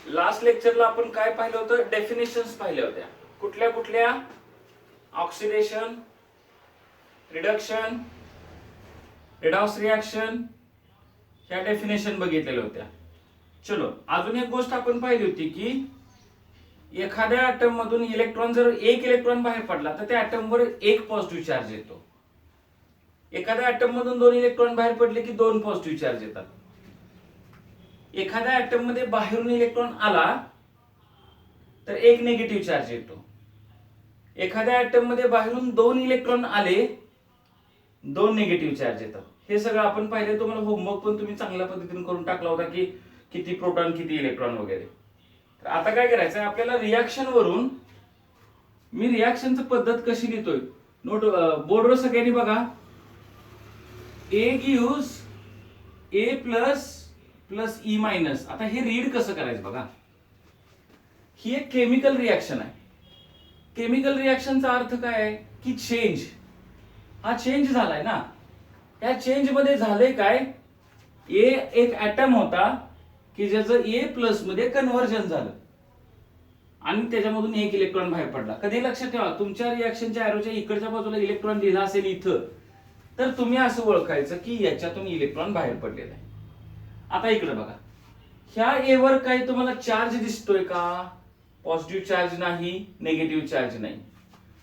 Last लेक्चरला आपण काय पाहिलं होतं? डेफिनेशन्स पाहिल्या होत्या. कुठल्या कुठल्या? ऑक्सिडेशन, रिडक्शन, रेडॉक्स रिएक्शन, ह्या डेफिनेशन बघितलेल्या होत्या. चलो, अजून एक गोष्ट आपण पाहिली होती की एखाद्या ऍटम मधून इलेक्ट्रॉन जर एक इलेक्ट्रॉन बाहेर पडला तर त्या ऍटम वर एक पॉझिटिव्ह चार्ज येतो. एखाद्या ऍटम मधून दोन इलेक्ट्रॉन बाहेर पडले की दोन पॉझिटिव्ह चार्ज येतात. एखाद्या ऍटम मध्ये बाहेरून इलेक्ट्रॉन आला तर एक निगेटिव्ह चार्ज येतो. एखाद्या ऍटम मध्ये बाहेरून दोन इलेक्ट्रॉन आले, दोन निगेटिव्ह चार्ज येतात. हे सगळं आपण पाहिलं. तुम्हाला होमवर्क पण तुम्ही चांगल्या पद्धतीने करून टाकला होता की किती प्रोटॉन, किती इलेक्ट्रॉन वगैरे. तर आता काय करायचं आहे आपल्याला? रिॲक्शन वरून मी रिॲक्शनची पद्धत कशी लिहितोय नोट बोर्डवर सगळ्यांनी बघा. A gives A plus plus e minus. आता हे रीड कसं करायचं बघा. ही एक केमिकल रिॲक्शन आहे. केमिकल रिॲक्शनचा अर्थ काय आहे की चेंज. हा चेंज झालाय ना. या चेंज मध्ये झालंय काय? ए एक ऍटम होता की ज्याचं ए प्लस मध्ये कन्व्हर्जन झालं आणि त्याच्यामधून एक इलेक्ट्रॉन बाहेर पडला. कधी लक्षात ठेवा, तुमच्या रिॲक्शनच्या एरोच्या इकडच्या बाजूला इलेक्ट्रॉन लिहिला असेल इथं, तर तुम्ही असं ओळखायचं की याच्यातून इलेक्ट्रॉन बाहेर पडलेला आहे. आता इकडे बघा, ह्या ए वर काही तुम्हाला चार्ज दिसतोय का? पॉझिटिव्ह चार्ज नाही, निगेटिव्ह चार्ज नाही.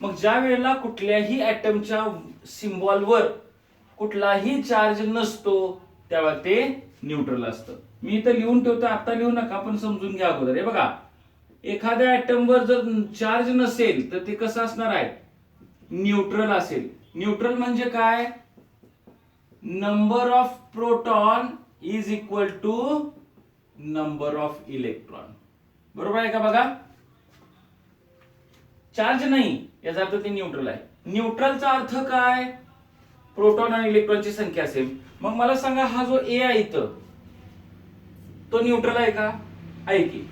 मग ज्या वेळेला कुठल्याही ऍटमच्या सिम्बॉलवर कुठलाही चार्ज नसतो तेव्हा ते न्यूट्रल असतं. मी इथं लिहून ठेवतो, आता लिहू नका, पण समजून घ्या अगोदर. हे बघा, एखाद्या ऍटमवर जर चार्ज नसेल तर ते कसं असणार आहे? न्यूट्रल असेल. न्यूट्रल म्हणजे काय? Number of proton is equal to number of electron. बरोबर आहे का? बघा, चार्ज नाही याचा अर्थ ते न्यूट्रल आहे. न्यूट्रलचा अर्थ काय? प्रोटॉन आणि इलेक्ट्रॉनची संख्या सेम. मग मला सांगा, हा जो ए आहे इथं, तो न्यूट्रल आहे का? आहे की.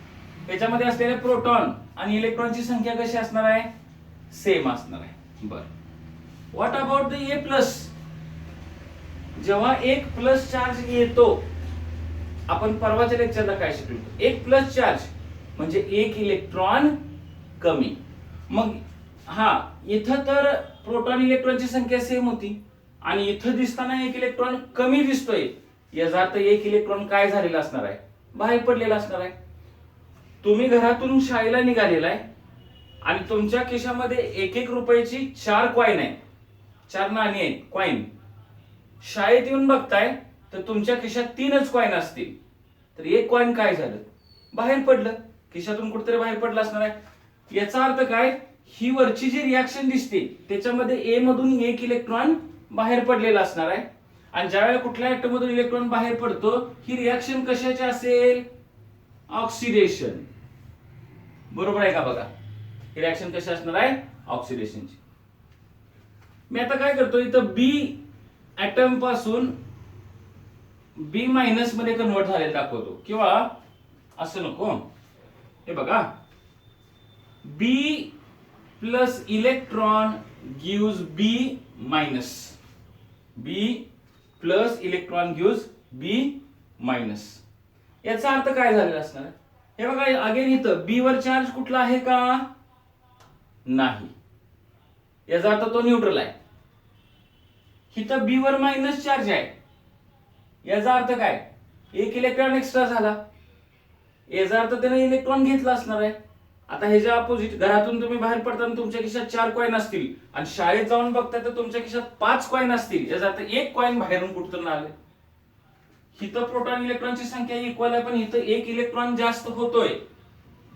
त्याच्यामध्ये असलेले प्रोटॉन आणि इलेक्ट्रॉनची संख्या कशी असणार आहे? सेम असणार आहे. बर, what about the A plus? जेव्हा एक प्लस चार्ज येतो, आपण परवाच्या लेक्चरला काय शिकलो? एक प्लस चार्ज म्हणजे एक इलेक्ट्रॉन कमी. मग हा, इथं तर प्रोटॉन इलेक्ट्रॉनची संख्या सेम होती आणि इथं दिसताना एक इलेक्ट्रॉन कमी दिसतोय. याचा अर्थ एक इलेक्ट्रॉन काय झालेला असणार आहे? बाहेर पडलेला असणार आहे. तुम्ही घरातून शाळेला निघालेला आहे आणि तुमच्या खिशामध्ये एक एक रुपयाची 4 कॉइन आहे, 4 नाणी आहेत, कॉइन. शाळेत येऊन बघताय तर तुमच्या खिशात 3च कॉइन असतील. तर एक कॉइन काय झालं? बाहेर पडलं, खिशातून कुठेतरी बाहेर पडलं असणार आहे. याचा अर्थ काय? ही वरची जी रिॲक्शन दिसते त्याच्यामध्ये ए मधून एक इलेक्ट्रॉन बाहेर पडलेला असणार आहे. आणि ज्यावेळेला कुठल्या ऍटम मधून इलेक्ट्रॉन बाहेर पडतो, ही रिॲक्शन कशाची असेल? ऑक्सिडेशन. बरोबर आहे का? बघा, ही रिॲक्शन कशी असणार आहे? ऑक्सिडेशनची. मी आता काय करतो, इथं बी ऍटम पासून बी मायनस मध्ये कन्वर्ट झालेलं दाखवतो. किंवा असं नको, हे बघा, बी प्लस इलेक्ट्रॉन गिव्स बी मायनस. बी प्लस इलेक्ट्रॉन गिव्स बी मायनस. याचा अर्थ काय झालेला असणार? हे बघा, अगेन इथं बी वर चार्ज कुठला आहे का? नाही. याचा अर्थ तो न्यूट्रल आहे. इथं बी वर मायनस चार्ज आहे. याचा अर्थ काय? एक इलेक्ट्रॉन एक्स्ट्रा झाला. याचा अर्थ त्याने इलेक्ट्रॉन घेतला असणार आहे. आता ह्याच्या अपोजिट, घरातून तुम्ही बाहेर पडताना तुमच्या खिशात 4 कॉइन असतील आणि शाळेत जाऊन बघताय तर तुमच्या खिशात 5 कॉइन असतील. याचा अर्थ एक कॉइन बाहेरून कुठतरी आले. इथं प्रोटॉन इलेक्ट्रॉनची संख्या इक्वल आहे, पण इथं एक इलेक्ट्रॉन जास्त होतोय.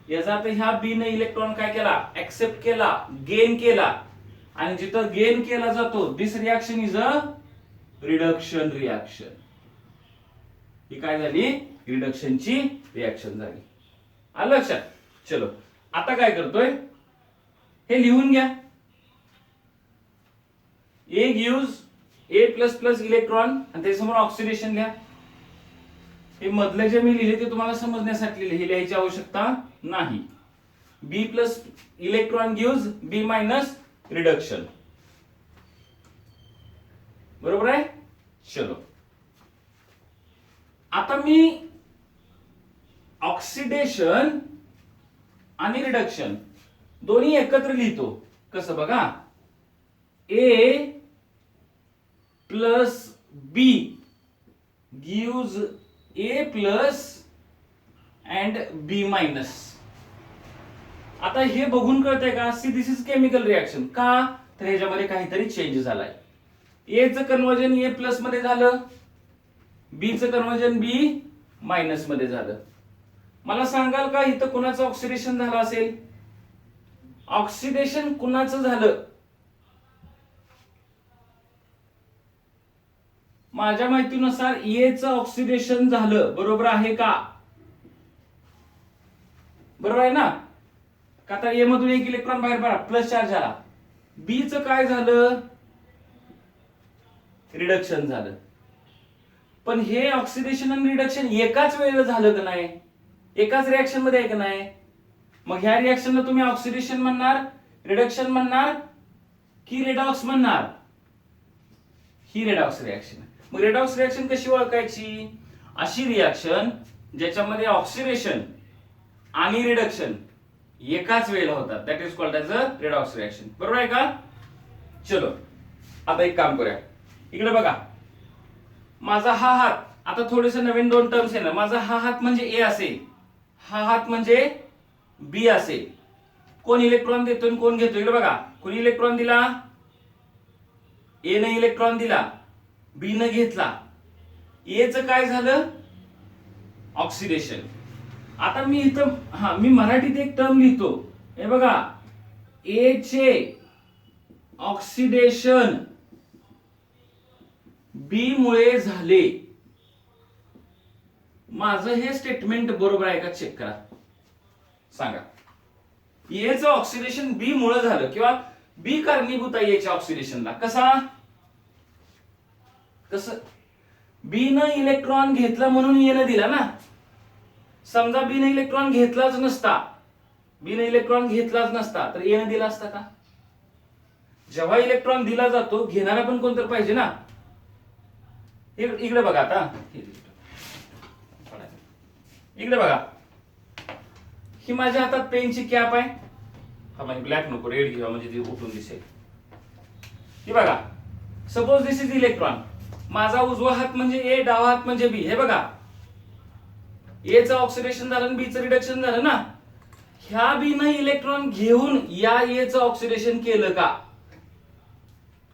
याचा अर्थ ह्या बी ने इलेक्ट्रॉन काय केला? एक्सेप्ट केला, गेन केला. आणि जिथं गेन केला जातो, this reaction is a reduction reaction. ही काय झाली? रिडक्शनची रिॲक्शन झाली. आलं लक्षात? चलो, आता काय करतोय, हे लिहून घ्या. A gives A plus plus electron आणि त्याच्यासमोर ऑक्सिडेशन लिहा. हे मधले जे मी लिहिले ते तुम्हाला समजण्यासाठी हे लिहायची आवश्यकता नाही. बी प्लस इलेक्ट्रॉन गिव्स बी मायनस रिडक्शन. बरोबर आहे? चलो, आता मी ऑक्सिडेशन आणि रिडक्शन दोन्ही एकत्र लिहितो. कसं बघा, A plus B gives A plus and B minus. आता हे बघून कळतंय का, see this is chemical reaction. का तर ह्याच्यामध्ये काहीतरी चेंज झालाय. ए चं कन्वर्जन ए प्लस मध्ये झालं, बी चं कन्वर्जन बी मायनस मध्ये झालं. मला सांगाल का इथं कुणाचं ऑक्सिडेशन झालं असेल? ऑक्सिडेशन कुणाचं झालं? माझ्या माहितीनुसार ए चं ऑक्सिडेशन झालं. बरोबर आहे का? बरोबर आहे ना? का तर ए मधून एक इलेक्ट्रॉन बाहेर पडला, प्लस चार्ज आला. बी चं काय झालं? रिडक्शन झालं. पण हे ऑक्सिडेशन आणि रिडक्शन एकाच वेळेला झालं का नाही? एकाच रिएक्शन मध्ये आहे का नाही? मग ह्या रिएक्शनला तुम्ही ऑक्सिडेशन म्हणणार, रिडक्शन म्हणणार की रेडॉक्स म्हणणार? ही रेडॉक्स रिएक्शन. मग रेडॉक्स रिएक्शन कशी ओळखायची? अशी रिएक्शन ज्याच्यामध्ये ऑक्सिडेशन आणि रिडक्शन एकाच वेळेला होतात, that is called as a redox reaction. बरोबर आहे का? चलो आता एक काम करूया. इकडे बघा, माझा हा हात, आता थोडेसे नवीन दोन टर्म्स येणार. माझा हा हात म्हणजे ए असेल, हा हात म्हणजे बी असेल. कोण इलेक्ट्रॉन देतो आणि कोण घेतो? इकडे बघा, कोणी इलेक्ट्रॉन दिला? ए ने इलेक्ट्रॉन दिला, बी ने घेतला. ए चं काय झालं? ऑक्सिडेशन. आता मी इथं मी मराठीत एक टर्म लिहितो. हे बघा, ए चे ऑक्सिडेशन बी मुळे झाले. माझं हे स्टेटमेंट बरोबर आहे का चेक करा, सांगा. ए चं ऑक्सिडेशन बी मुळे झालं किंवा बी कारणीभूत आहे एच्या ऑक्सिडेशनला. कसं बी न इलेक्ट्रॉन घेतला म्हणून ए न दिला ना. समजा बी ने इलेक्ट्रॉन घेतलाच नसता, तर ए ने दिला असता का? जेव्हा इलेक्ट्रॉन दिला जातो, घेणारा पण कोणतर पाहिजे ना. इकडे बघा, आता इकडे बघा, ही माझ्या हातात पेनची कॅप आहे. हा म्हणजे ब्लॅक नको, रेड घेऊया म्हणजे ती उठून दिसेल. हे बघा, सपोज दिस इज इलेक्ट्रॉन. माझा उजवा हात म्हणजे ए, डावा हात म्हणजे बी. हे बघा, ए चं ऑक्सिडेशन झालं आणि बी चं रिडक्शन झालं ना. ह्या बी न इलेक्ट्रॉन घेऊन या ए चं ऑक्सिडेशन केलं का?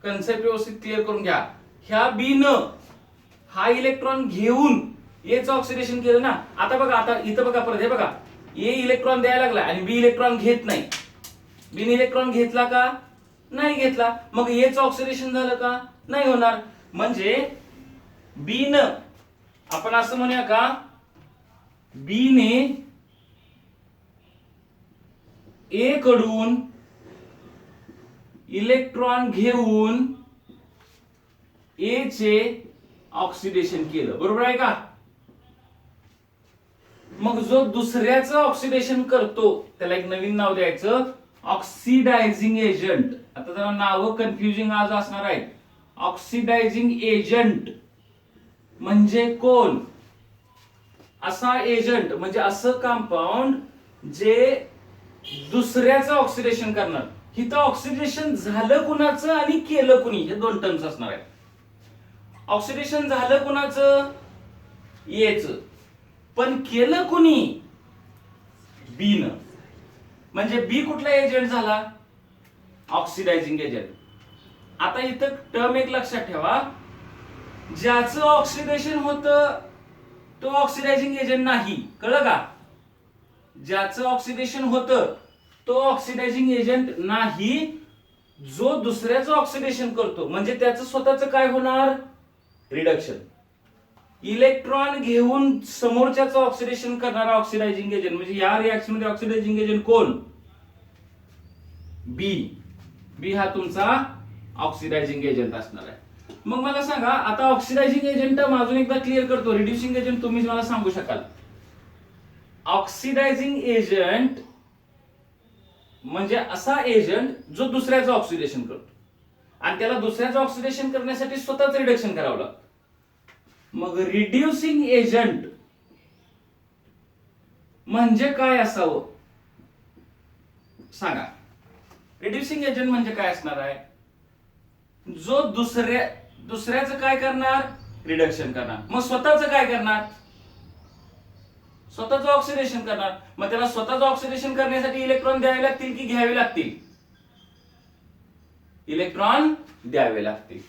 कन्सेप्ट व्यवस्थित क्लिअर करून घ्या. ह्या बी न हा इलेक्ट्रॉन घेऊन ए चं ऑक्सिडेशन केलं ना. आता बघा, आता इथं बघा परत, हे बघा, ए इलेक्ट्रॉन द्यायला लागला आणि बी इलेक्ट्रॉन घेत नाही. बी ने इलेक्ट्रॉन घेतला का? नाही घेतला. मग ए चं ऑक्सिडेशन झालं का? नाही होणार. म्हणजे बी न, आपण असं म्हणूया का, बी ने ए कडून इलेक्ट्रॉन घेऊन ए चे ऑक्सिडेशन केलं. बरोबर आहे का? मग जो दुसऱ्याचं ऑक्सिडेशन करतो त्याला एक नवीन नाव द्यायचं, ऑक्सिडायझिंग एजंट. आता जरा नाव कन्फ्युजिंग आज असणार आहेत. ऑक्सिडायझिंग एजंट म्हणजे कोण? असा एजंट म्हणजे असं कंपाऊंड जे दुसऱ्याचं ऑक्सिडेशन करणार. इथं ऑक्सिडेशन झालं कुणाचं आणि केलं कुणी, हे दोन टर्म्स असणार आहेत. ऑक्सिडेशन झालं कुणाचं? एचं. पण केलं कुणी? बी न. म्हणजे बी कुठला एजंट झाला? Oxidizing agent. आता इथं टर्म एक लक्षात ठेवा, ज्याचं ऑक्सिडेशन होतं तो ऑक्सिडायझिंग एजंट नाही. कळलं का? ज्याचं ऑक्सिडेशन होतं तो ऑक्सिडायझिंग एजंट नाही. जो दुसऱ्याचं ऑक्सिडेशन करतो म्हणजे त्याचं स्वतःचं काय होणार? रिडक्शन. इलेक्ट्रॉन घेऊन समोरच्याचं ऑक्सिडेशन करणारा ऑक्सिडायझिंग एजंट म्हणजे या रिएक्शन मध्ये ऑक्सिडायझिंग एजंट कोण? बी. बी हा तुमचा ऑक्सिडायझिंग एजंट असणार आहे. मग मला सांगा, आता ऑक्सिडायझिंग एजंट अजून एकदा क्लिअर करतो. रिड्युसिंग एजंट तुम्ही मला सांगू शकाल. ऑक्सिडायझिंग एजंट म्हणजे असा एजंट जो दुसऱ्याचं ऑक्सिडेशन करतो आणि त्याला दुसऱ्याचं ऑक्सिडेशन करण्यासाठी स्वतःच रिडक्शन करावं लागतं. मग रिड्युसिंग एजंट म्हणजे काय असावं सांगा. रिड्युसिंग एजंट म्हणजे काय असणार आहे? जो दुसऱ्याचं काय करणार? रिडक्शन करणार. मग स्वतःचं काय करणार? स्वतःचं ऑक्सिडेशन करणार. मग त्याला स्वतःचं ऑक्सिडेशन करण्यासाठी इलेक्ट्रॉन द्यावे लागतील की घ्यावे लागतील? इलेक्ट्रॉन द्यावे लागतील.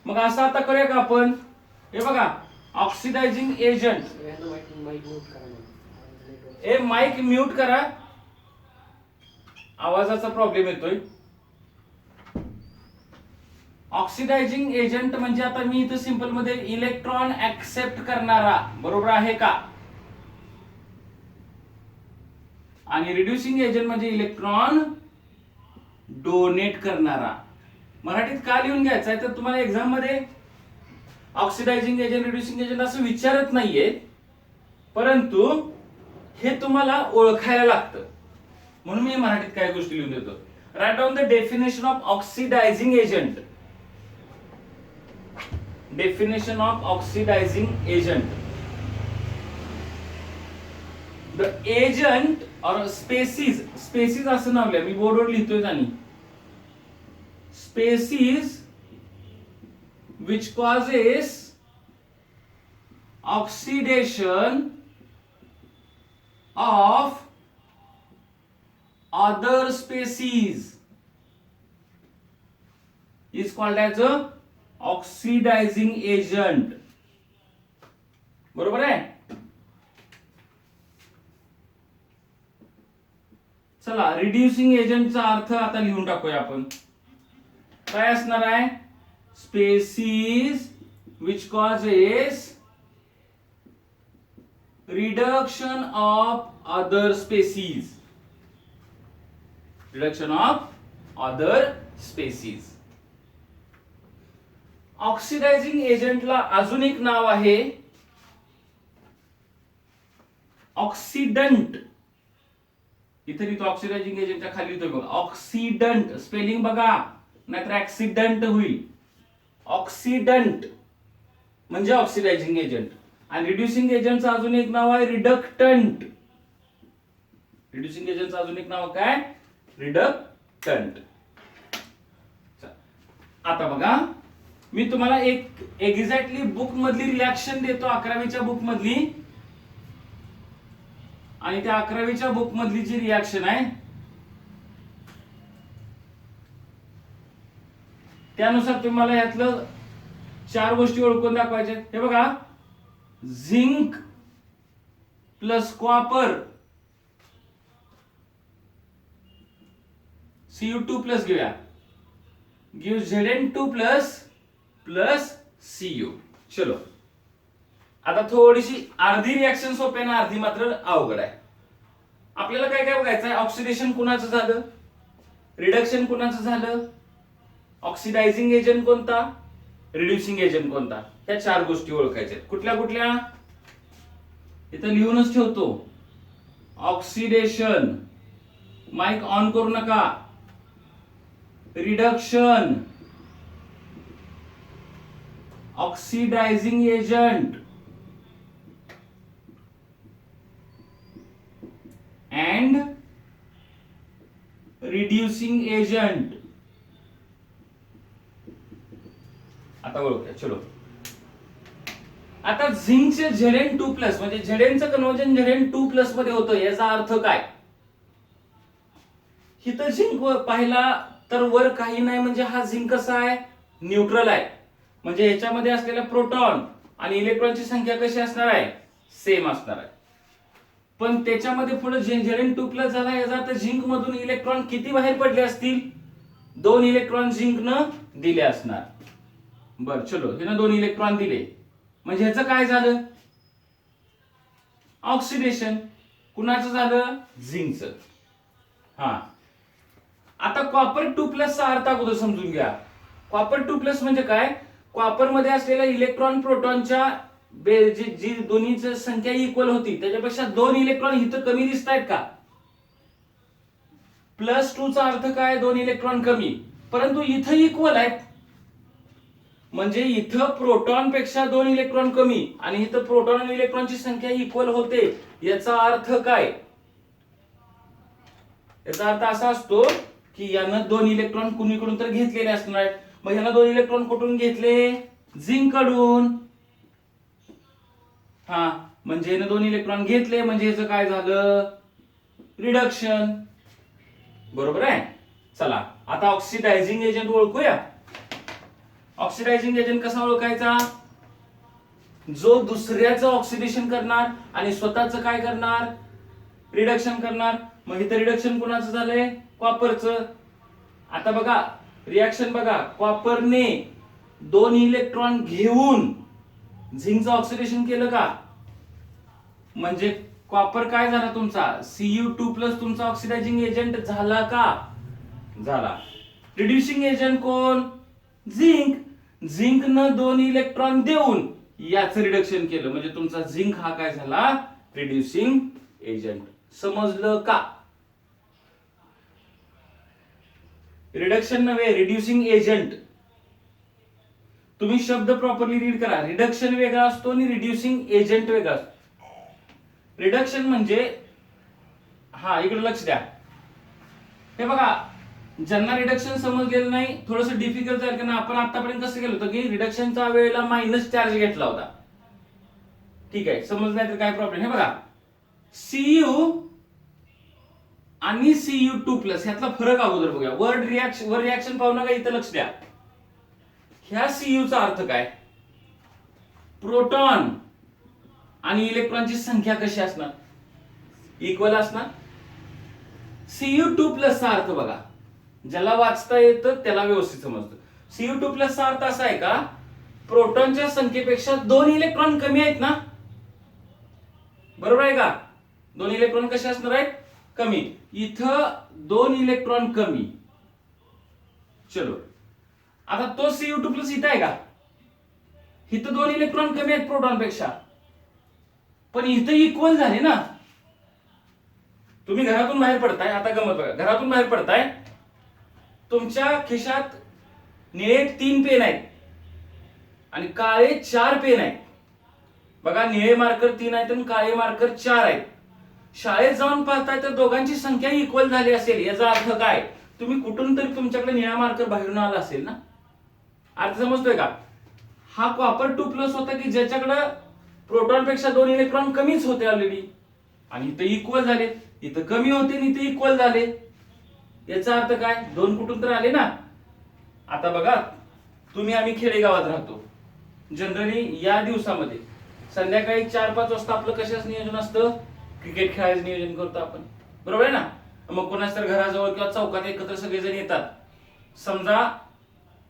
मग असं आता करूया का आपण? हे बघा, ऑक्सिडायझिंग एजंट. माईक म्यूट करा, आवाजाचा प्रॉब्लेम येतोय. ऑक्सिडायझिंग एजंट म्हणजे आता मी इथं सिंपल मध्ये इलेक्ट्रॉन ऍक्सेप्ट करणारा, बरोबर आहे का? आणि रिड्युसिंग एजंट म्हणजे इलेक्ट्रॉन डोनेट करणारा. मराठीत का लिहून घ्यायचं आहे तर तुम्हाला एक्झाम मध्ये ऑक्सिडायझिंग एजंट, रिड्युसिंग एजंट असं विचारत नाहीये, परंतु हे तुम्हाला ओळखायला लागतं, म्हणून मी मराठीत काही गोष्टी लिहून देतो. Write down the definition of oxidising agent. Definition of oxidising agent. The agent or species असं नाव लिहा, मी बोर्डवर लिहितोय आणि species which causes oxidation of other species is called as a oxidizing agent. बरोबर आहे? चला, रिड्युसिंग एजंटचा अर्थ आता लिहून टाकूया आपण. काय असणार आहे? Species which causes reduction of other species. Reduction of other species. Oxidising एजंटला अजून एक नाव आहे ऑक्सिडंट. इथे लिहितो ऑक्सिडायझिंग एजंटच्या खाली लिहितोय बघा, ऑक्सिडंट. स्पेलिंग बघा, नाहीतर ऍक्सिडंट होईल. ऑक्सिडंट म्हणजे ऑक्सिडायझिंग एजंट. आणि रिड्युसिंग एजंटचं अजून एक नाव आहे रिडक्टंट. रिड्युसिंग एजंटचं अजून एक नाव काय? रिडक्टंट. आता बघा, मी तुम्हाला एक एक्झॅक्टली बुक मधली रिॲक्शन देतो, 11वीच्या बुक मधली. आणि त्या 11वीच्या बुक मधली जी रिॲक्शन आहे त्यानुसार तुम्हाला यातलं 4 गोष्टी ओळखून दाखवायच्या. हे बघा, zinc plus copper Cu2 plus घेऊया, गिव Zn2 प्लस Cu. चलो, आता थोडीशी अर्धी रिॲक्शन सोपी आहे ना, अर्धी मात्र अवघड आहे. आपल्याला काय काय बघायचं आहे? ऑक्सिडेशन कुणाचं झालं, रिडक्शन कुणाचं झालं, ऑक्सिडायझिंग एजंट कोणता, रिड्युसिंग एजंट कोणता, या 4 गोष्टी ओळखायच्या. कुठल्या कुठल्या? इथं लिहूनच ठेवतो. ऑक्सिडेशन, माइक ऑन करू नका. Reduction, oxidizing agent and reducing agent. आता ओळखूया. चलो, आता झिंकचे Zn2 प्लस म्हणजे Znचं कन्वर्जन Zn2 प्लस मध्ये होतं, याचा अर्थ काय? इथं झिंक पाहिला तर वर काही नाही, म्हणजे हा झिंक कसा आहे? न्यूट्रल आहे. म्हणजे ह्याच्यामध्ये असलेला प्रोटॉन आणि इलेक्ट्रॉनची संख्या कशी असणार आहे? सेम असणार आहे. पण त्याच्यामध्ये पुढे Zn2 प्लस झाला, याचा अर्थ झिंक मधून इलेक्ट्रॉन किती बाहेर पडले असतील? 2 इलेक्ट्रॉन झिंकनं दिले असणार. बर, चलो, हिनं 2 इलेक्ट्रॉन दिले, म्हणजे ह्याचं काय झालं? ऑक्सिडेशन. कुणाचं झालं? झिंकचं. हा, आता कॉपर 2 प्लस चा अर्थ अगोदर समजून घ्या. कॉपर 2 प्लस म्हणजे काय? कॉपर मध्ये असलेल्या इलेक्ट्रॉन प्रोटॉनच्या जी दोन्हीची संख्या इक्वल होती त्याच्यापेक्षा 2 इलेक्ट्रॉन इथं कमी दिसत आहेत का? +2 चा अर्थ काय? 2 इलेक्ट्रॉन कमी, परंतु इथं इक्वल आहेत. म्हणजे इथं प्रोटॉन पेक्षा 2 इलेक्ट्रॉन कमी आणि इथं प्रोटॉन आणि इलेक्ट्रॉनची संख्या इक्वल होते. याचा अर्थ काय? याचा अर्थ असा असतो की यानं 2 इलेक्ट्रॉन कुणीकडून तर घेतलेले असणार आहेत. मग ह्यानं 2 इलेक्ट्रॉन कुठून घेतले? झिंक कडून. हा, म्हणजे यानं 2 इलेक्ट्रॉन घेतले म्हणजे याचं काय झालं? रिडक्शन. बरोबर आहे. चला आता ऑक्सिडायझिंग एजंट ओळखूया. ऑक्सिडायझिंग एजंट कसा ओळखायचा? जो दुसऱ्याचं ऑक्सिडेशन करणार आणि स्वतःचं काय करणार? रिडक्शन करणार. मग इथं रिडक्शन कोणाचं झालंय? कॉपरचं. आता बघा रिएक्शन बघा, कॉपरने 2 इलेक्ट्रॉन घेऊन झिंकचं ऑक्सिडेशन केलं का? म्हणजे कॉपर काय झाला तुमचा? Cu2+ तुमचा ऑक्सिडायझिंग एजंट झाला का? झाला. रिड्युसिंग एजंट कोण? झिंक. झिंकनं 2 इलेक्ट्रॉन देऊन याचं रिडक्शन केलं म्हणजे तुमचा झिंक हा काय झाला? Reducing agent. समजलं का? रिडक्शन नव्हे, रिड्युसिंग एजंट. तुम्ही शब्द प्रॉपरली रीड करा. रिडक्शन वेगळा असतो आणि रिड्युसिंग एजंट वेगळा असतो. रिडक्शन म्हणजे, हा इकडे लक्ष द्या. हे बघा, ज्यांना रिडक्शन समजलेलं नाही थोडंसं डिफिकल्ट जाईल, कारण आपण आतापर्यंत कसं केलं होतं की रिडक्शनच्या वेळेला मायनस चार्ज घेतला होता. ठीक आहे, समज नाही तर काय प्रॉब्लेम. हे बघा, Cu आणि Cu2+ ह्यातला फरक अगोदर बघूया. वर रिॲक्शन पाहू नका, इथं लक्ष द्या. ह्या Cu चा अर्थ काय? प्रोटॉन आणि इलेक्ट्रॉनची संख्या कशी असणार? इक्वल असणार. Cu2+ चा अर्थ बघा, ज्याला वाचता येतं त्याला व्यवस्थित समजतं. Cu2+ चा अर्थ असा आहे का? प्रोटॉनच्या संख्येपेक्षा 2 इलेक्ट्रॉन कमी आहेत ना? बरोबर आहे का? 2 इलेक्ट्रॉन कसे असणार आहेत? कमी. इथं 2 इलेक्ट्रॉन कमी. चलो, आता तो Cu2+ इथं आहे का? इथं 2 इलेक्ट्रॉन कमी आहेत प्रोटॉन पेक्षा, पण इथं इक्वल झाले ना. तुम्ही घरातून बाहेर पडताय, आता गमत बघा, घरातून बाहेर पडताय, तुमच्या खिशात निळे 3 पेन आहेत आणि काळे 4 पेन आहेत. बघा, निळे मार्कर 3 आहेत आणि काळे मार्कर 4 आहेत. शाळेत जाऊन पाहताय तर दोघांची संख्या इक्वल झाली असेल. याचा अर्थ काय? तुम्ही कुठून तरी तुमच्याकडे निळा मार्कर बाहेरून आला असेल ना. अर्थ समजतोय का? हा कॉपर 2+ होता की ज्याच्याकडे प्रोटॉन पेक्षा 2 इलेक्ट्रॉन कमीच होते ऑलरेडी, आणि इथं इक्वल झाले. इथं कमी होते आणि इथं इक्वल झाले. याचा अर्थ काय? 2 कुठून तर आले ना. आता बघा, तुम्ही आम्ही खेडेगावात राहतो. जनरली या दिवसामध्ये संध्याकाळी 4-5 वाजता आपलं कशाच नियोजन असतं? क्रिकेट खेळायचं नियोजन करतो आपण. बरोबर आहे ना. मग कोणाच तर घराजवळ किंवा चौकात एकत्र सगळेजण येतात. समजा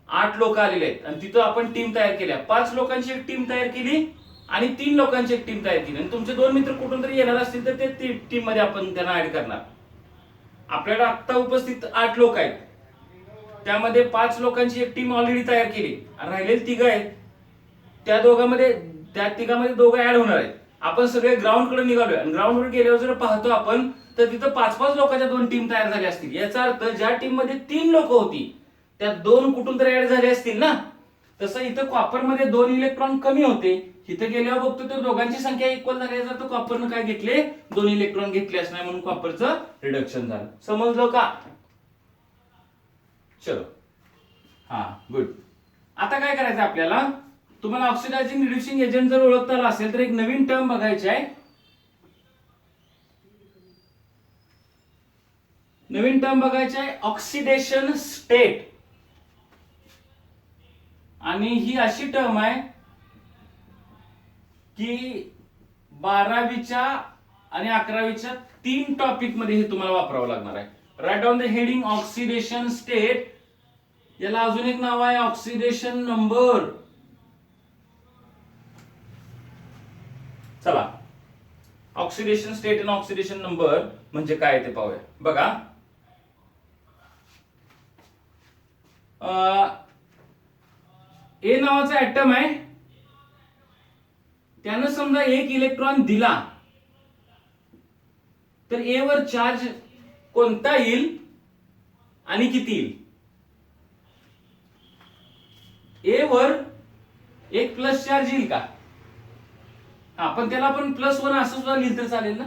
8 लोक आलेले आहेत आणि तिथं आपण टीम तयार केल्या. 5 लोकांची एक टीम तयार केली आणि 3 लोकांची एक टीम तयार केली, आणि तुमचे 2 मित्र कुठून तरी येणार असतील तर ते टीम मध्ये आपण त्यांना ऍड करणार. आपल्याकडे आता उपस्थित 8 लोक आहेत, त्यामध्ये 5 लोकांची एक टीम ऑलरेडी तयार केली आणि राहिलेले 3 आहेत. त्या तिघांमध्ये 2 ऍड होणार आहेत. आपण सगळे ग्राउंड कडे निघालोय आणि ग्राउंड वर गेल्यावर जर पाहतो आपण तर तिथं 5-5 लोकांच्या 2 टीम तयार झाल्या असतील. याचा अर्थ ज्या टीम मध्ये 3 लोक होती त्या 2 कुठून तरी ऍड झाले असतील ना. तसं इथं कॉपर मध्ये 2 इलेक्ट्रॉन कमी होते, इथं गेल्यावर बघतो तर दोघांची संख्या इक्वल झाली. याचा अर्थ कॉपरनं काय घेतले? 2 इलेक्ट्रॉन घेतले असणार, म्हणून कॉपरचं रिडक्शन झालं. समजलं का? चलो, हा गुड. आता काय करायचं आपल्याला? तुम्हाला ऑक्सिडायझिंग रिड्युसिंग एजंट जर ओळखता आला असेल तर एक नवीन टर्म बघायची आहे. नवीन टर्म बघायची आहे, ऑक्सिडेशन स्टेट. आणि ही अशी टर्म आहे की 12वीच्या आणि 11वीच्या 3 टॉपिक मध्ये हे तुम्हाला वापरावं लागणार आहे. Write down the heading oxidation state. याला अजून एक नाव आहे ऑक्सिडेशन नंबर. चला, ऑक्सिडेशन स्टेट आणि ऑक्सिडेशन नंबर म्हणजे काय ते पाहूया. बघा, ए नावाचा ऍटम आहे, त्यानं समजा 1 इलेक्ट्रॉन दिला तर ए वर चार्ज कोणता येईल आणि किती येईल? ए वर 1 प्लस चार्ज येईल का? हा, पण त्याला आपण +1 असं सुद्धा लिहिलं तर चालेल ना.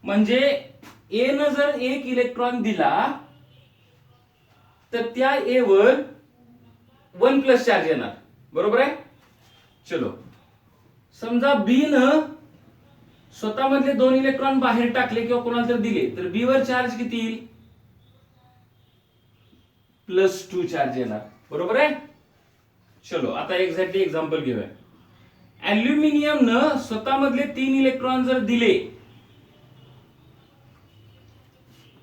म्हणजे ए न जर एक इलेक्ट्रॉन दिला तर त्या ए वर 1 प्लस चार्ज येणार, बरोबर आहे. चलो, समजा बी न स्वतः मधले 2 इलेक्ट्रॉन बाहेर टाकले किंवा कोणाला तर दिले, तर बी वर चार्ज किती येईल? +2 चार्ज येणार, बरोबर आहे. चलो, आता एक्झॅक्टली एक्झाम्पल घेऊया. ॲल्युमिनियम न स्वतः मधले 3 इलेक्ट्रॉन जर दिले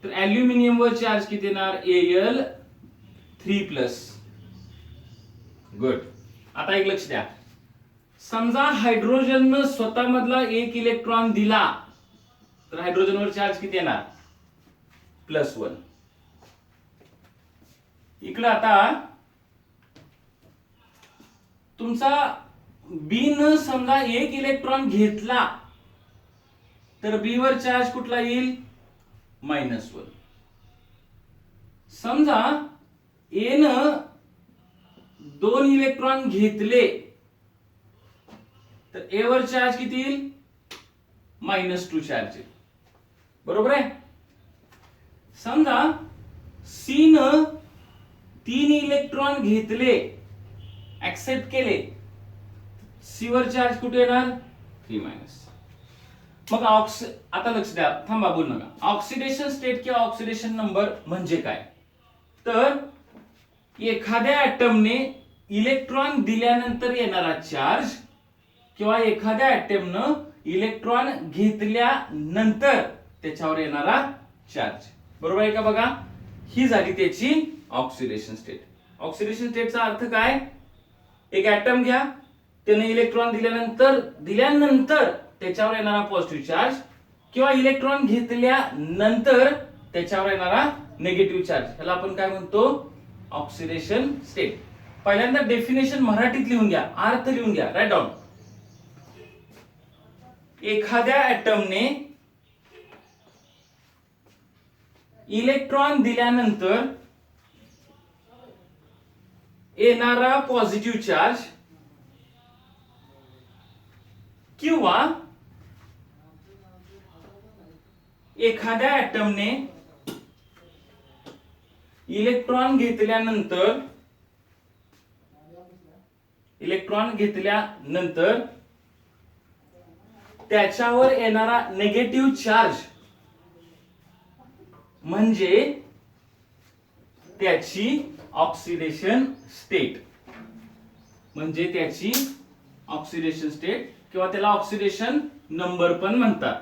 तर ॲल्युमिनियम वर चार्ज किती येणार? Al3+. गुड. आता एक लक्ष द्या. समजा हायड्रोजन न स्वतः मधला 1 इलेक्ट्रॉन दिला तर हायड्रोजन वर चार्ज किती येणार? +1. इकडे आता तुमचा बी न समजा 1 इलेक्ट्रॉन घेतला तर बी वर चार्ज कुठला येईल? -1. समजा ए न 2 इलेक्ट्रॉन घेतले तर ए वर चार्ज किती येईल? -2 चार्ज येईल, बरोबर आहे. समजा सी न 3 इलेक्ट्रॉन घेतले, ऍक्सेप्ट केले, सी वर चार्ज कुठे येणार? 3-. मग आता लक्ष द्या, थांबा बोल नका. ऑक्सिडेशन स्टेट किंवा ऑक्सिडेशन नंबर म्हणजे काय? तर एखाद्या ऍटमने इलेक्ट्रॉन दिल्यानंतर येणारा चार्ज किंवा एखाद्या ऍटमनं इलेक्ट्रॉन घेतल्यानंतर त्याच्यावर येणारा चार्ज, बरोबर आहे का? बघा, ही झाली त्याची ऑक्सिडेशन स्टेट. ऑक्सिडेशन स्टेटचा अर्थ काय? एक ऍटम घ्या, त्याने इलेक्ट्रॉन दिल्यानंतर त्याच्यावर येणारा पॉझिटिव्ह चार्ज किंवा इलेक्ट्रॉन घेतल्यानंतर त्याच्यावर येणारा निगेटिव्ह चार्ज, ह्याला आपण काय म्हणतो? Oxidation state. पहिल्यांदा डेफिनेशन मराठीत लिहून घ्या, अर्थ लिहून घ्या, राईट डाऊन. एखाद्या ऍटमने इलेक्ट्रॉन दिल्यानंतर येणारा पॉझिटिव्ह चार्ज किंवा एखाद्या ऍटमने इलेक्ट्रॉन घेतल्यानंतर त्याच्यावर येणारा निगेटिव्ह चार्ज म्हणजे त्याची ऑक्सिडेशन स्टेट, किंवा त्याला ऑक्सिडेशन नंबर पण म्हणतात.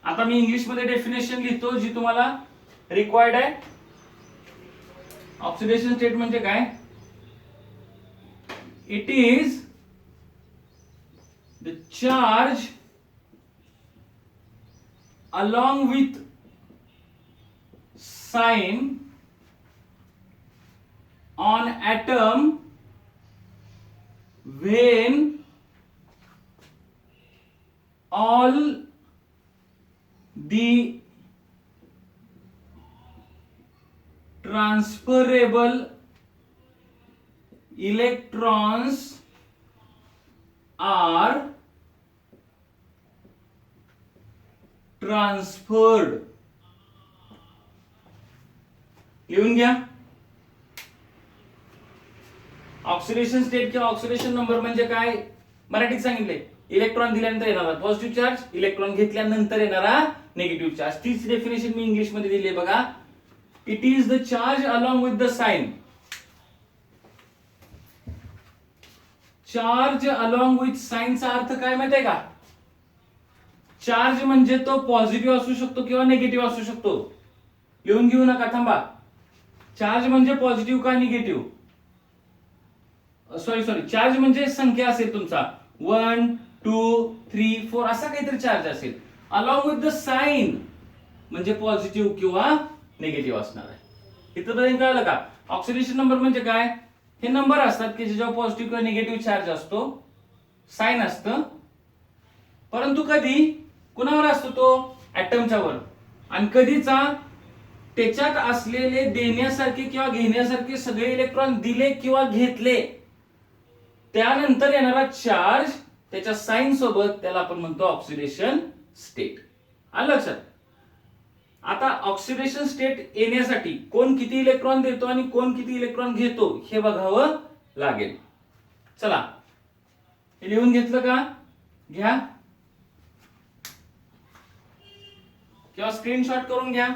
आता मी इंग्लिश मध्ये डेफिनेशन लिहितो जी तुम्हाला रिक्वायर्ड आहे. ऑक्सिडेशन स्टेट म्हणजे काय? It is the charge along with sign on atom when all the transferable electrons are transferred. लिहून घ्या. ऑक्सिडेशन स्टेट किंवा ऑक्सिडेशन नंबर म्हणजे काय? मराठीत सांगितले, इलेक्ट्रॉन दिल्यानंतर येणारा पॉझिटिव्ह चार्ज, इलेक्ट्रॉन घेतल्यानंतर येणारा निगेटिव्ह चार्ज. तीच डेफिनेशन मी इंग्लिश मध्ये दिली आहे बघा. It is the charge along with the sign. Charge along with साइनचा अर्थ काय माहितीये का? चार्ज म्हणजे तो पॉझिटिव्ह असू शकतो किंवा निगेटिव्ह असू शकतो. लिहून घेऊ नका, थांबा. चार्ज म्हणजे पॉझिटिव्ह का निगेटिव्ह? सॉरी, चार्ज म्हणजे संख्या असेल तुमचा 1, 2, 3, 4 असा काहीतरी चार्ज असेल. अलॉंग विथ द साइन म्हणजे पॉझिटिव्ह किंवा निगेटिव्ह असणार आहे. इथं कळलं का? ऑक्सिडेशन नंबर म्हणजे काय? हे नंबर असतात की ज्याच्यावर पॉझिटिव्ह किंवा निगेटिव्ह चार्ज असतो, साइन असतं. परंतु कधी कुणावर असतो? तो ऍटमच्या वर. आणि कधीचा? त्याच्यात असलेले देण्यासारखे किंवा घेण्यासारखे सगळे इलेक्ट्रॉन दिले किंवा घेतले त्यानंतर येणारा चार्ज त्याच्या साइन सोबत, त्याला आपण म्हणतो ऑक्सिडेशन स्टेट. आलं लक्षात? आता ऑक्सिडेशन स्टेट येण्यासाठी कोण किती इलेक्ट्रॉन देतो आणि कोण किती इलेक्ट्रॉन घेतो हे बघावं लागेल. चला हे लिहून घेतलं का? घ्या किंवा स्क्रीनशॉट करून घ्या.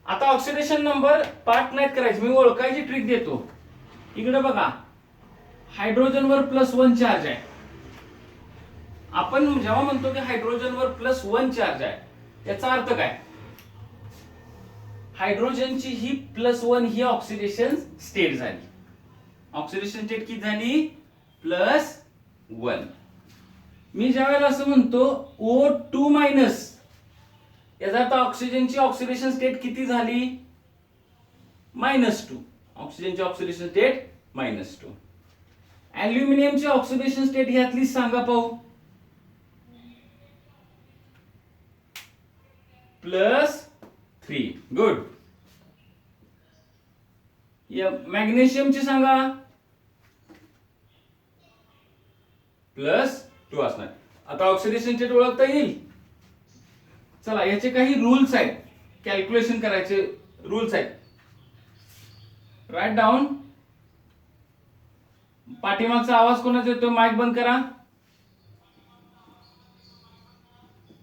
आता ऑक्सिडेशन नंबर पार्ट नाहीत करायचे, मी ओळखायची ट्रिक देतो. इकडे बघा, हायड्रोजनवर +1 चार्ज आहे. आपण जेव्हा म्हणतो की हायड्रोजनवर +1 चार्ज आहे याचा अर्थ काय? हायड्रोजनची ही +1 ही ऑक्सिडेशन स्टेट झाली. ऑक्सिडेशन स्टेट किती झाली? +1. मी ज्यावेळेला असं म्हणतो O2- याचा अर्थ ऑक्सिजनची ऑक्सिडेशन स्टेट किती झाली? -2. ऑक्सिजनची ऑक्सिडेशन स्टेट -2. ॲल्युमिनियमची ऑक्सिडेशन स्टेट ह्यातली सांगा पाहू. +3. गुड. मॅग्नेशियमची सांगा. +2 असणार. आता ऑक्सिडेशन स्टेट ओळखता येईल. चला याचे काही रूल्स आहेत, कॅल्क्युलेशन करायचे रूल्स आहेत. Write down. पाठीमागचा आवाज कोणाचा येतो? माईक बंद करा.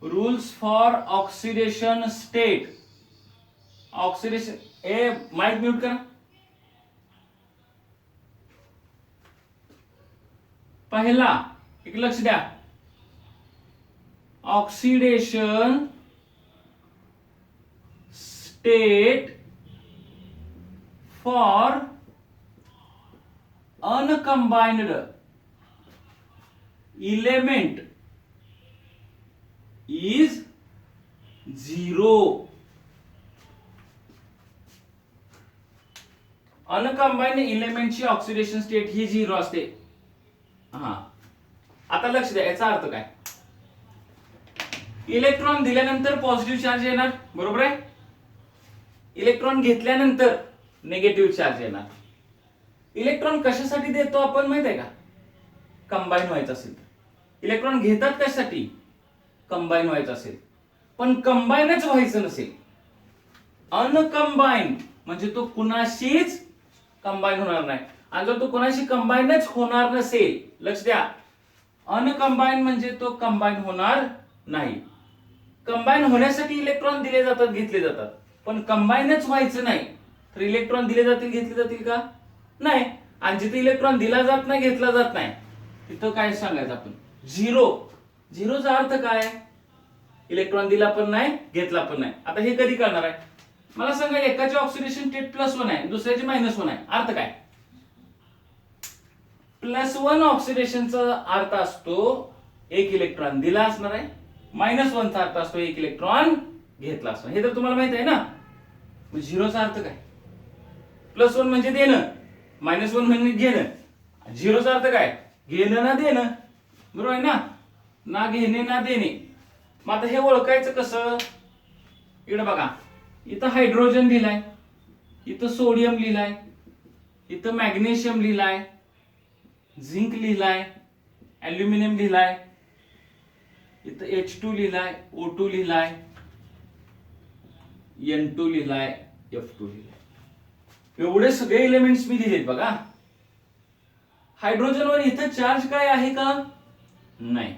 Rules for oxidation state. Oxidation mic mute करा. पहिला एक लक्ष द्या, oxidation state for uncombined element is 0. Uncombined इलेमेंटची ऑक्सिडेशन स्टेट ही 0 असते. हा, आता लक्ष द्या, याचा अर्थ काय? इलेक्ट्रॉन दिल्यानंतर पॉझिटिव्ह चार्ज येणार, बरोबर आहे. इलेक्ट्रॉन घेतल्यानंतर निगेटिव्ह चार्ज येणार. इलेक्ट्रॉन कशासाठी देतो आपण माहित आहे का? कंबाईन व्हायचं असेल. इलेक्ट्रॉन घेतात कशासाठी? कंबाईन व्हायचं असेल. पण कंबाईनच व्हायचं नसेल, अनकंबाईन म्हणजे तो कुणाशीच कंबाईन होणार नाही. आणि जर तो कुणाशी कंबाईनच होणार नसेल, लक्ष द्या, अनकंबाईन म्हणजे तो कंबाईन होणार नाही. कंबाईन होण्यासाठी इलेक्ट्रॉन दिले जातात, घेतले जातात. पण कंबाईनच व्हायचं नाही तर इलेक्ट्रॉन दिले जातील, घेतले जातील का? नाही. आणि जिथे इलेक्ट्रॉन दिला जात नाही, घेतला जात नाही, तिथं काय सांगायचं आपण? 0. 0चा अर्थ काय? इलेक्ट्रॉन दिला पण नाही, घेतला पण नाही. आता हे कधी करणार आहे मला सांगा? एकाची ऑक्सिडेशन स्टेट +1 आहे, दुसऱ्याची -1 आहे. अर्थ काय? +1 ऑक्सिडेशनचा अर्थ असतो 1 इलेक्ट्रॉन दिला असणार आहे. -1चा अर्थ असतो 1 इलेक्ट्रॉन घेतला असणार. हे तर तुम्हाला माहित आहे ना. 0चा अर्थ काय? +1 म्हणजे देणं, -1 म्हणजे घेणं. 0चा अर्थ काय? घेणं ना देणं, बरोबर आहे ना. ना घेणे ना देणे. मग आता हे ओळखायचं कसं? इकडे बघा, इथं हायड्रोजन लिहिलाय, इथं सोडियम लिहिलाय, इथं मॅग्नेशियम लिहिलाय, झिंक लिहिलाय, ॲल्युमिनियम लिहिलाय, इथं H2 लिहिलाय, O2 लिहिलाय, N2 लिहिलाय, F2 लिहिलाय. एवढे सगळे एलिमेंट्स मी लिहिलेत बघा. हायड्रोजनवर इथं चार्ज काय आहे का? नाही.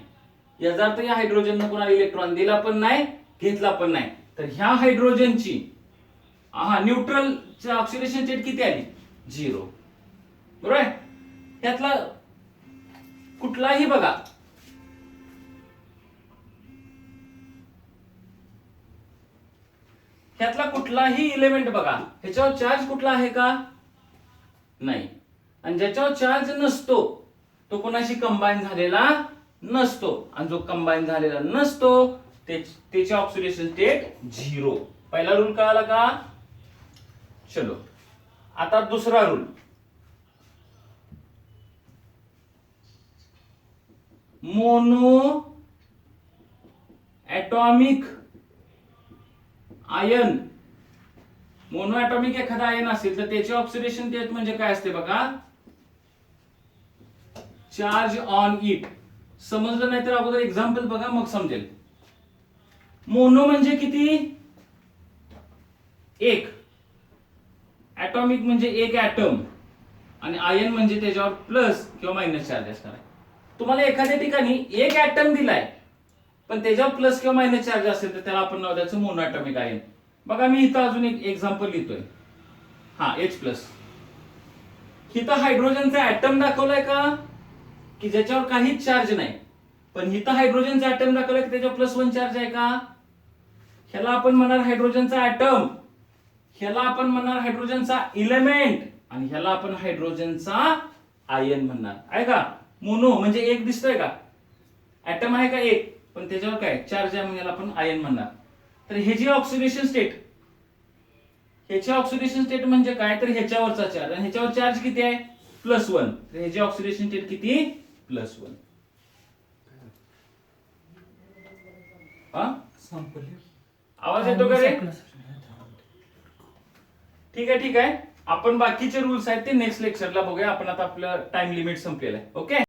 याचा अर्थ या हायड्रोजनने कोणाला इलेक्ट्रॉन दिला पण नाही, घेतला पण नाही. तर ह्या हायड्रोजनची न्यूट्रल ऑक्सिडेशन स्टेट किती आली? 0. बरोबर आहे. त्यातला कुठलाही बघा, त्यातला कुठलाही इलेमेंट बघा, ह्याच्यावर चार्ज कुठला आहे का? नाही. आणि ज्याच्यावर चार्ज नसतो तो कोणाशी कंबाईन झालेला नसतो. आणि जो कंबाईन झालेला नसतो त्याची ऑक्सिडेशन स्टेट 0. पहिला रूल कळाला का? चलो आता दुसरा rule. Mono atomic ion. Mono atomic एखादा आयन असेल तर त्याची ऑक्सिडेशन स्टेट म्हणजे काय असते बघा? Charge on it. समजलं नाही तर अगोदर एक्झाम्पल बघा मग समजेल. मोनो म्हणजे किती? एक. ऍटॉमिक म्हणजे एक ऍटम आणि आयन म्हणजे त्याच्यावर प्लस किंवा मायनस चार्ज असणार आहे. तुम्हाला एखाद्या ठिकाणी एक ऍटम दिलाय पण त्याच्यावर प्लस किंवा मायनस चार्ज असेल तर त्याला आपण नाव द्यायचं मोनो ऍटॉमिक आयन. बघा मी इथं अजून एक एक्झाम्पल लिहितोय. हा H प्लस. इथं हायड्रोजनचा ऍटम दाखवलाय का की ज्याच्यावर काहीच चार्ज नाही, पण इथं हायड्रोजनचा ऍटम दाखवलाय की त्याच्यावर +1 चार्ज आहे का? ह्याला आपण म्हणणार हायड्रोजनचा ऍटम, ह्याला आपण म्हणणार हायड्रोजनचा इलेमेंट आणि ह्याला आपण हायड्रोजनचा आयन म्हणणार आहे का? मोनो म्हणजे एक दिसतोय का? ऍटम आहे का एक, पण त्याच्यावर काय चार्ज आहे, म्हणून याला आपण आयन म्हणणार. तर हे जे ऑक्सिडेशन स्टेट, ह्याचे ऑक्सिडेशन स्टेट म्हणजे काय तर ह्याच्यावरचा चार्ज, आणि ह्याच्यावर चार्ज किती आहे? +1. तर ह्याचे ऑक्सिडेशन स्टेट किती? +1. हा आवाज येतो का रे? ठीक आहे ठीक आहे. आपण बाकीचे रूल्स आहेत ते नेक्स्ट लेक्चरला बघूया. आपण आता आपलं टाइम लिमिट संपलेलं आहे. ओके.